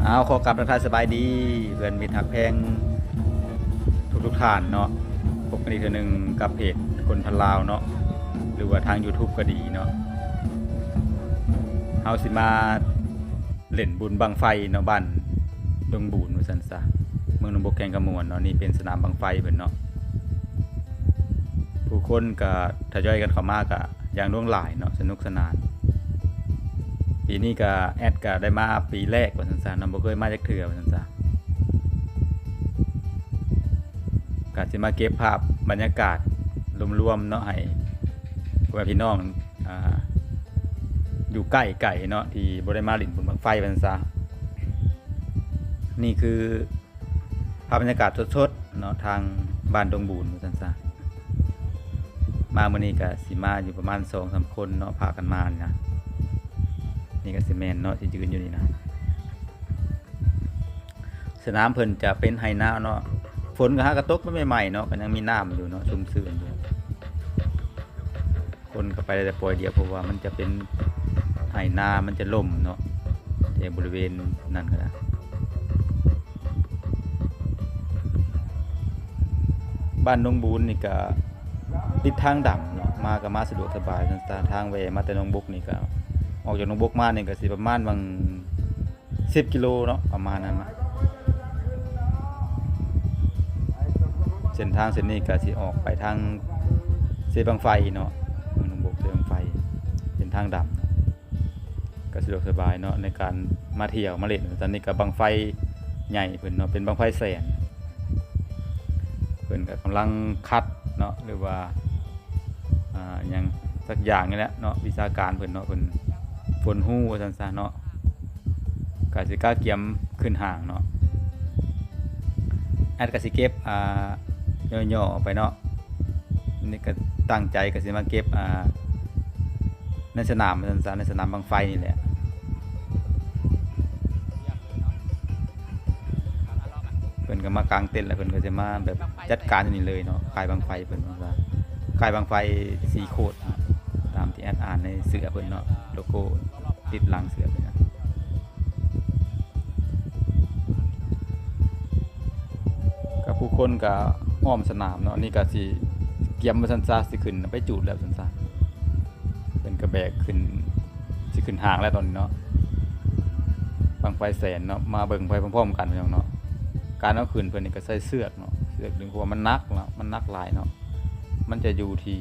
เอาขอกลับทักทายสบายดีเพื่อนมิตรหักแพงทุกท่านเนาะพบกันอีกทีหนึ่งกับเพจคนพันลาวเนาะหรือว่าทาง YouTube ก็ดีเนาะเฮาสิมาเล่นบุญบังไฟเนาะบ้านดงบูนว่าซั่นซะเมืองหนองบกแกงกระมวลเนาะนี่เป็นสนามบังไฟเพิ่นเนาะผู้คนก็ทยอยกันเข้ามาก็อย่างล่วงหลายเนาะสนุกสนานปีนี้ก็แอดก็ได้มาปีแรกว่าซั่นซะเนาะบ่เคยมาจักเทื่อว่าซั่นซะก็สิมาเก็บภาพบรรยากาศรวมๆเนาะให้พ่อแม่พี่น้องอยู่ใกล้ๆเนาะที่บ่ได้มาเล่นบุญบังไฟว่าซั่นซะนี่คือภาพบรรยากาศสดๆเนาะทางบ้านดงบูนว่าซั่นซะมามื้อนี้ก็สิมาอยู่ประมาณ 2-3 คนเนาะพากันมานี่นะนี่ก็สิแม่นเนาะที่ยืนอยู่นี่นะสนามเพิ่นจะเป็นไฮนาเนาะฝนก็หากระตกไม่ใหม่ๆเนาะก็ยังมีน้ำอยู่เนาะชุ่มชื้นอยู่คนก็ไปได้แต่ปล่อยเดียวเพราะว่ามันจะเป็นไฮนามันจะล่มเนาะในบริเวณนั้นก็ได้บ้านดงบูนนี่ก็ติดทางดำเนาะมาก็มาสะดวกสบายทางแวมาแต่หนองบกนี่ก็ออกจากหนองบกมานี่ก็สิประมาณบาง10 กิโลเนาะประมาณนั้นนะเส้นทางเส้นนี้ก็สิออกไปทางเสบังไฟเนาะหนองบกเสบังไฟเป็นทางดำก็สะดวกสบายเนาะในการมาเที่ยวมาเล่นตอนนี้ก็บังไฟใหญ่เพิ่นเนาะเป็นบังไฟแสนเพิ่นก็กำลังคัดเนาะหรือว่าอย่างสักอย่างนี่แหละเนาะวิชาการเพิ่นเนาะเพิ่นฝนฮู้ว่าซั่นซะเนาะก็สิกล้าเกียมขึ้นห่างเนาะแอดก็สิเก็บย่อๆไปเนาะนี่ก็ตั้งใจก็สิมาเก็บในสนามว่าซั่นซะในสนามบังไฟนี่แหละเพิ่นก็มากางเต็นท์แล้วเพิ่นก็จะมาแบบจัดการอยู่นี่เลยเนาะค่ายบังไฟเพิ่นว่าค่ายบังไฟสีโคตรตามที่แอดอ่านในเสื้อเพิ่นเนาะโลโก้ติดหลังเสื้อเพิ่นนะก็ผู้คนก็อ้อมสนามเนาะนี่ก็สิเกียมว่าซั่นซะสิขึ้นไปจูดแล้วซั่นซะเพิ่นก็แบกขึ้นสิขึ้นห่างแล้วตอนนี้เนาะบังไฟแสนเนาะมาเบิ่งไปพร้อมๆกันพี่น้องเนาะการเอาขึ้นเพิ่นนี่ก็ใส่เสือกเนาะเสือกดึงเพราะว่ามันหนักเนาะมันหนักหลายเนาะมันจะอยู่ที่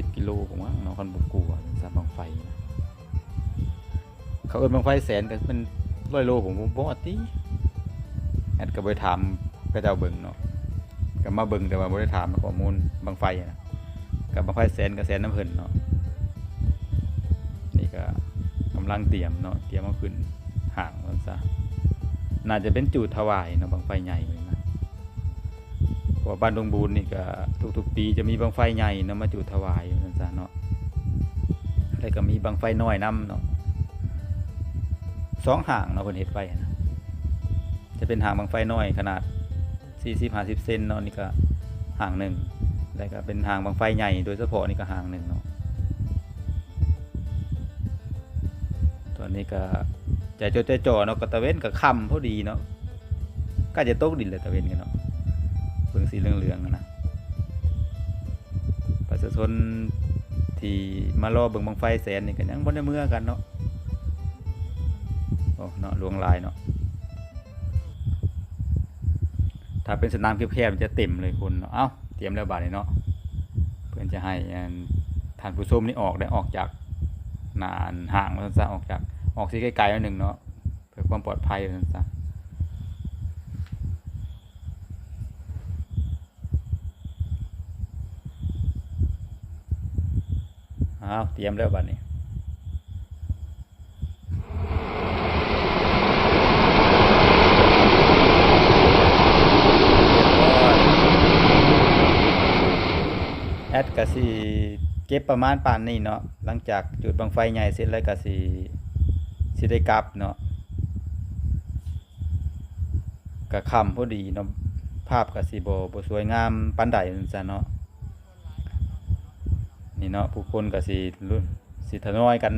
40 กิโลผมว่าเนาะคันบ่กลัวซั่นซะบังไฟนะเขาเอิ้นบังไฟแสนก็เป็น100 โลผมบ่ว่าติแอดก็ไปถามพระเจ้าเบิ่งเนาะก็มาเบิ่งแต่ว่าบ่ได้ถามข้อมูลบังไฟนะกับบังไฟแสนก็แสนน้ำเพิ่นเนาะนี่ก็กำลังเตรียมเนาะเตรียมเอาขึ้นห่างว่าซะน่าจะเป็นจุดถวายเนาะบังไฟใหญ่เลยนะเพราะบ้านดงบูนนี่ก็ทุกๆปีจะมีบังไฟใหญ่เนาะมาจุดถวายว่าซะเนาะแล้วก็มีบังไฟน้อยนำเนาะ2ห่างเนาะเพิ่นเฮ็ดไว้นะจะเป็นห่างบังไฟน้อยขนาด40-50 เซนเนาะนี่ก็ห่างหนึ่งแล้วก็เป็นห่างบังไฟใหญ่โดยเฉพาะนี่ก็ห่างหนึ่งเนาะตัวนี้ก็ใจจดใจจ่อเนาะก็ตะเว้นก็ค่ำพอดีเนาะก็จะตกดินเลยตะเว้นกันเนาะเบิ่งสีเหลืองๆนะประชาชนที่มารอเบิ่งบังไฟแสนนี่ก็ยังบ่ได้เมื่อกันเนาะโอ้เนาะหลวงลายเนาะถ้าเป็นสนามแคบๆมันจะเต็มเลยคนเนาะเอ้าเตรียมแล้วบาดนี้เนาะเพื่อนจะให้ท่านผู้ชมนี่ออกจากหน้าห่างมันซะออกสิไกลๆหน่อยนึงเนาะเพื่อความปลอดภัยมันซะอ้าวเตรียมแล้วบาดนี้แอดก็สิเก็บประมาณปานนี้เนาะหลังจากจุดบังไฟใหญ่เสร็จแล้วก็สิได้กลับเนาะก็ค่ำพอดีเนาะภาพก็สิบ่สวยงามปานใดนั่นซะเนาะนี่เนาะผู้คนก็สิทยอยกัน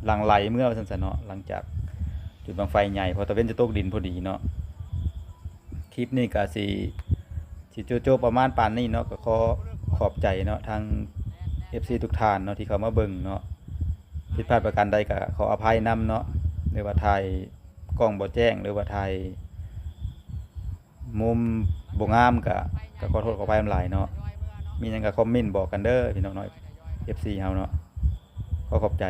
หลั่งไหลเมื่อว่าซั่นซะเนาะหลังจาก จุดบังไฟใหญ่เพอตะเว้นจะตกดินพอดีเนาะคลิปนี้ก็สิโจบประมาณปานนี้เนาะก็ขอขอบใจเนาะทาง FC ทุกท่านเนาะที่เข้ามาเบิ่งเนาะผิดพลาดประการใดก็ขออภัยนํเนาะหรือว่าถ่ายกล้องบ่แจ้งหรือว่าถ่ายมุมบ่งามก็ขอโทษขออภัยหลายเนาะมีหยังก็คอมเมนต์บอกกันเด้อพี่น้องน้อย FC เฮาเนาะขอขอบใจ